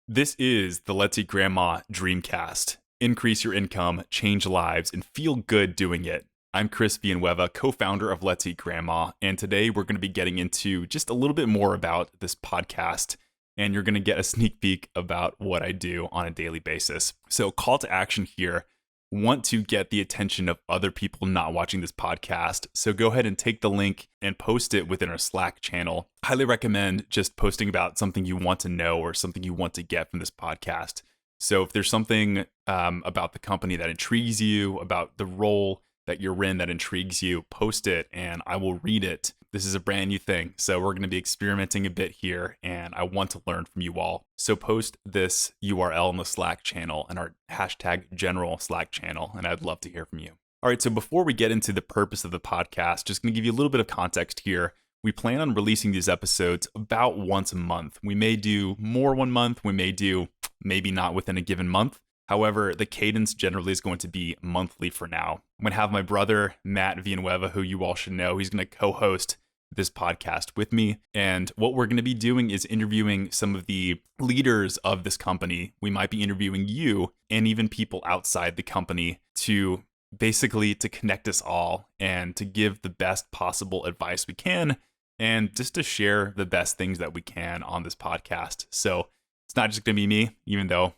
This is the Let's Eat Grandma Dreamcast. Increase your income, change lives, and feel good doing it. I'm Chris Villanueva, co-founder of Let's Eat Grandma, and today we're going to be getting into just a little bit more about this podcast, and you're going to get a sneak peek about what I do on a daily basis. So, call to action here. Want to get the attention of other people not watching this podcast, so go ahead and take the link and post it within our Slack channel. Highly recommend just posting about something you want to know or something you want to get from this podcast. So if there's something about the company that intrigues you, about the role that you're in that intrigues you, post it and I will read it. This is a brand new thing, so we're going to be experimenting a bit here, and I want to learn from you all. So post this URL in the Slack channel and our hashtag general Slack channel, and I'd love to hear from you. All right, so before we get into the purpose of the podcast, just going to give you a little bit of context here. We plan on releasing these episodes about once a month. We may do more one month, we may do maybe not within a given month. However, the cadence generally is going to be monthly for now. I'm going to have my brother, Matt Villanueva, who you all should know. He's going to co-host this podcast with me. And what we're going to be doing is interviewing some of the leaders of this company. We might be interviewing you and even people outside the company to basically to connect us all and to give the best possible advice we can and just to share the best things that we can on this podcast. So it's not just going to be me, even though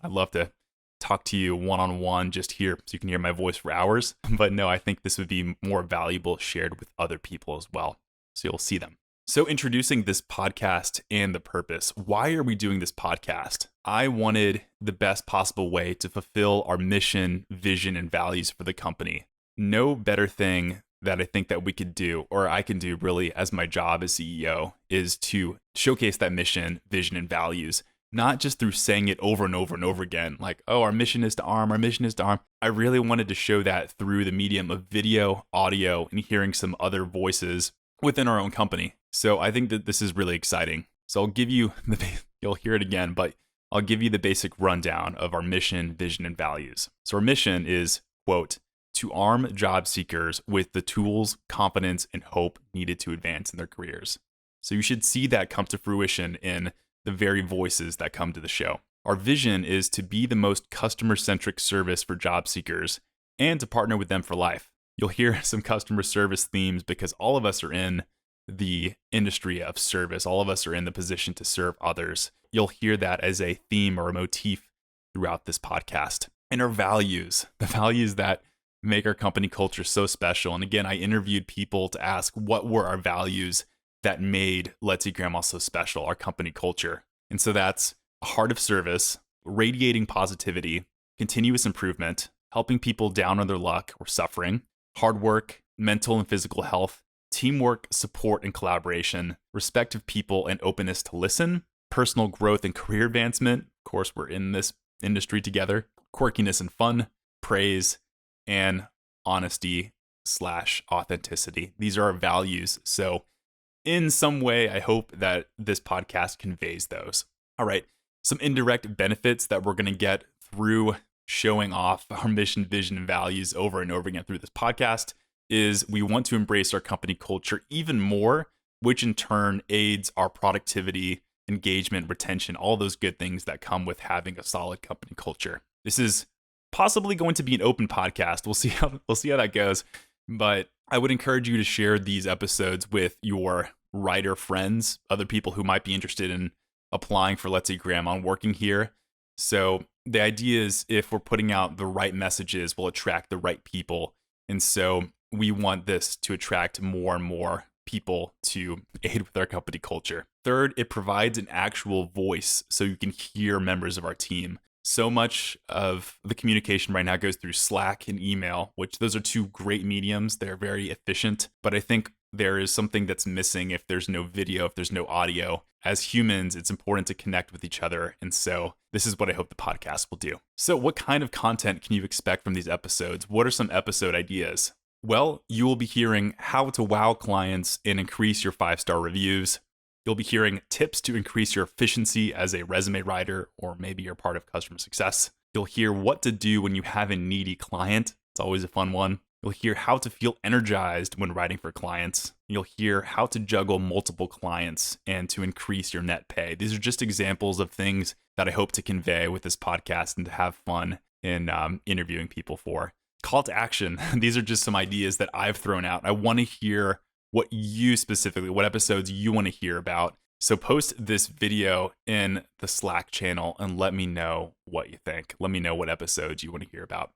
I'd love to talk to you one-on-one just here so you can hear my voice for hours. But no, I think this would be more valuable shared with other people as well. So you'll see them. So introducing this podcast and the purpose. Why are we doing this podcast? I wanted the best possible way to fulfill our mission, vision, and values for the company. No better thing that I think that we could do, or I can do really as my job as CEO, is to showcase that mission, vision, and values. Not just through saying it over and over and over again, like, oh, our mission is to arm, our mission is to arm. I really wanted to show that through the medium of video, audio, and hearing some other voices within our own company. So I think that this is really exciting. So I'll give you, you'll hear it again, but I'll give you the basic rundown of our mission, vision, and values. So our mission is, quote, to arm job seekers with the tools, confidence, and hope needed to advance in their careers. So you should see that come to fruition in the very voices that come to the show. Our vision is to be the most customer-centric service for job seekers and to partner with them for life. You'll hear some customer service themes because all of us are in the industry of service. All of us are in the position to serve others. You'll hear that as a theme or a motif throughout this podcast. And our values, the values that make our company culture so special. And again, I interviewed people to ask what were our values that made Let's Eat Grandma so special, our company culture. And so that's a heart of service, radiating positivity, continuous improvement, helping people down on their luck or suffering, hard work, mental and physical health, teamwork, support and collaboration, respect of people and openness to listen, personal growth and career advancement. Of course, we're in this industry together, quirkiness and fun, praise, and honesty/authenticity. These are our values. So in some way, I hope that this podcast conveys those. All right, some indirect benefits that we're going to get through showing off our mission, vision, and values over and over again through this podcast is we want to embrace our company culture even more, which in turn aids our productivity, engagement, retention, all those good things that come with having a solid company culture. This is possibly going to be an open podcast. We'll see how that goes. But I would encourage you to share these episodes with your writer friends, other people who might be interested in applying for Let's Eat Grandma and working here. So the idea is if we're putting out the right messages, we'll attract the right people. And so we want this to attract more and more people to aid with our company culture. Third, it provides an actual voice so you can hear members of our team. So much of the communication right now goes through Slack and email, which those are two great mediums. They're very efficient, but I think there is something that's missing if there's no video, if there's no audio. As humans, it's important to connect with each other. And so this is what I hope the podcast will do. So what kind of content can you expect from these episodes? What are some episode ideas? Well, you will be hearing how to wow clients and increase your 5-star reviews. You'll be hearing tips to increase your efficiency as a resume writer, or maybe you're part of customer success. You'll hear what to do when you have a needy client. It's always a fun one. You'll hear how to feel energized when writing for clients. You'll hear how to juggle multiple clients and to increase your net pay. These are just examples of things that I hope to convey with this podcast and to have fun in interviewing people for. Call to action. These are just some ideas that I've thrown out. I want to hear what you specifically, what episodes you want to hear about. So post this video in the Slack channel and let me know what you think. Let me know what episodes you want to hear about.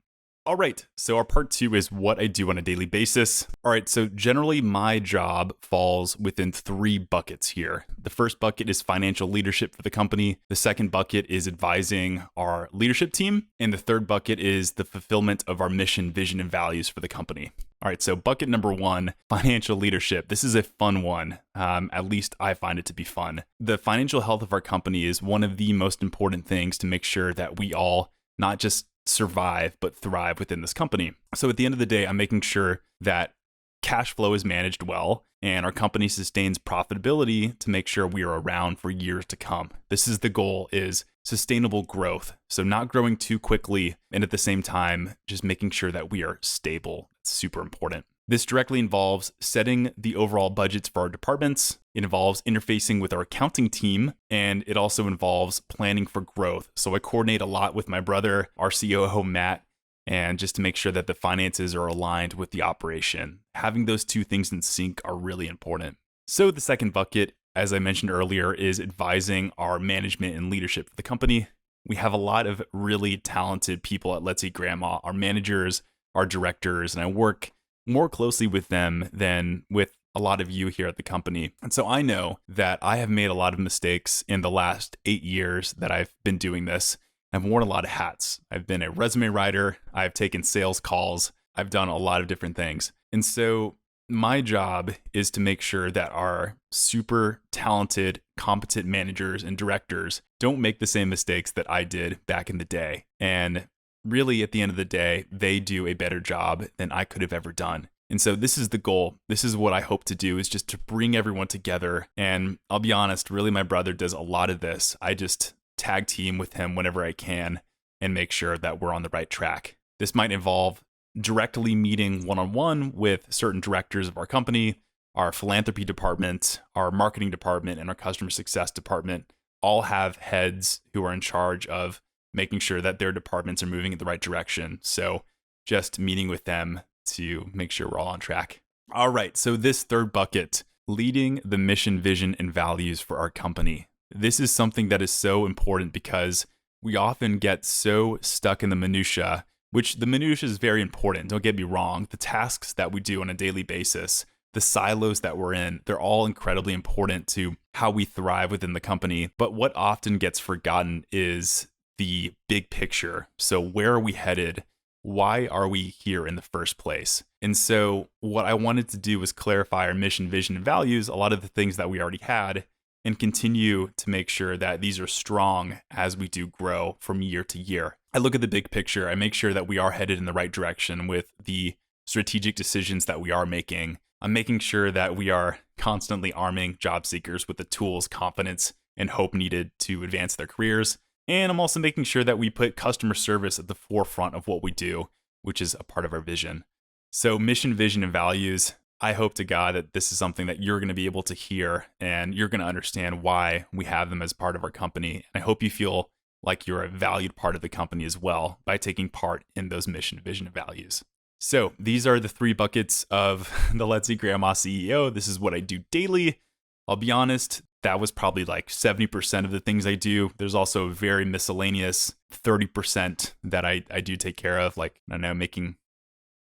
All right, so our part 2 is what I do on a daily basis. All right, so generally my job falls within 3 buckets here. The first bucket is financial leadership for the company. The second bucket is advising our leadership team. And the third bucket is the fulfillment of our mission, vision, and values for the company. All right, so bucket number 1, financial leadership. This is a fun one. At least I find it to be fun. The financial health of our company is one of the most important things to make sure that we all not just survive, but thrive within this company. So at the end of the day, I'm making sure that cash flow is managed well and our company sustains profitability to make sure we are around for years to come. This is the goal, is sustainable growth. So not growing too quickly and at the same time, just making sure that we are stable. It's super important. This directly involves setting the overall budgets for our departments. It involves interfacing with our accounting team, and it also involves planning for growth. So I coordinate a lot with my brother, our COO, Matt, and just to make sure that the finances are aligned with the operation. Having those 2 things in sync are really important. So the second bucket, as I mentioned earlier, is advising our management and leadership for the company. We have a lot of really talented people at Let's Eat Grandma, our managers, our directors, and I work more closely with them than with a lot of you here at the company. And so I know that I have made a lot of mistakes in the last 8 years that I've been doing this. I've worn a lot of hats. I've been a resume writer. I've taken sales calls. I've done a lot of different things. And so my job is to make sure that our super talented, competent managers and directors don't make the same mistakes that I did back in the day. And really, at the end of the day, they do a better job than I could have ever done. And so this is the goal. This is what I hope to do, is just to bring everyone together. And I'll be honest, really, my brother does a lot of this. I just tag team with him whenever I can and make sure that we're on the right track. This might involve directly meeting one-on-one with certain directors of our company, our philanthropy department, our marketing department, and our customer success department. All have heads who are in charge of making sure that their departments are moving in the right direction. So just meeting with them to make sure we're all on track. All right, so this third bucket, leading the mission, vision, and values for our company. This is something that is so important because we often get so stuck in the minutia, which the minutia is very important, don't get me wrong. The tasks that we do on a daily basis, the silos that we're in, they're all incredibly important to how we thrive within the company. But what often gets forgotten is the big picture. So where are we headed? Why are we here in the first place? And so what I wanted to do was clarify our mission, vision, and values, a lot of the things that we already had, and continue to make sure that these are strong as we do grow from year to year. I look at the big picture. I make sure that we are headed in the right direction with the strategic decisions that we are making. I'm making sure that we are constantly arming job seekers with the tools, confidence, and hope needed to advance their careers. And I'm also making sure that we put customer service at the forefront of what we do, which is a part of our vision. So mission, vision, and values. I hope to God that this is something that you're going to be able to hear and you're going to understand why we have them as part of our company. And I hope you feel like you're a valued part of the company as well by taking part in those mission, vision, and values. So these are the 3 buckets of the Let's Eat Grandma CEO. This is what I do daily. I'll be honest, that was probably like 70% of the things I do. There's also a very miscellaneous 30% that I do take care of, like, I don't know,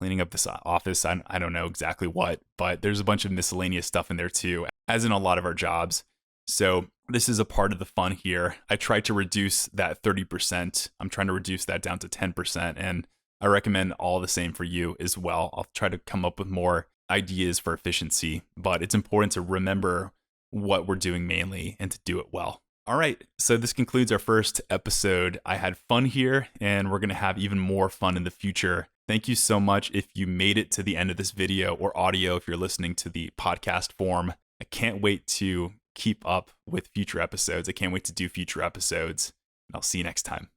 cleaning up this office. I don't know exactly what, but there's a bunch of miscellaneous stuff in there too, as in a lot of our jobs. So this is a part of the fun here. I try to reduce that 30%. I'm trying to reduce that down to 10%. And I recommend all the same for you as well. I'll try to come up with more ideas for efficiency, but it's important to remember what we're doing mainly and to do it well. All right, so this concludes our first episode. I had fun here, and we're going to have even more fun in the future. Thank you so much if you made it to the end of this video, or audio if you're listening to the podcast form. I can't wait to keep up with future episodes. I can't wait to do future episodes, and I'll see you next time.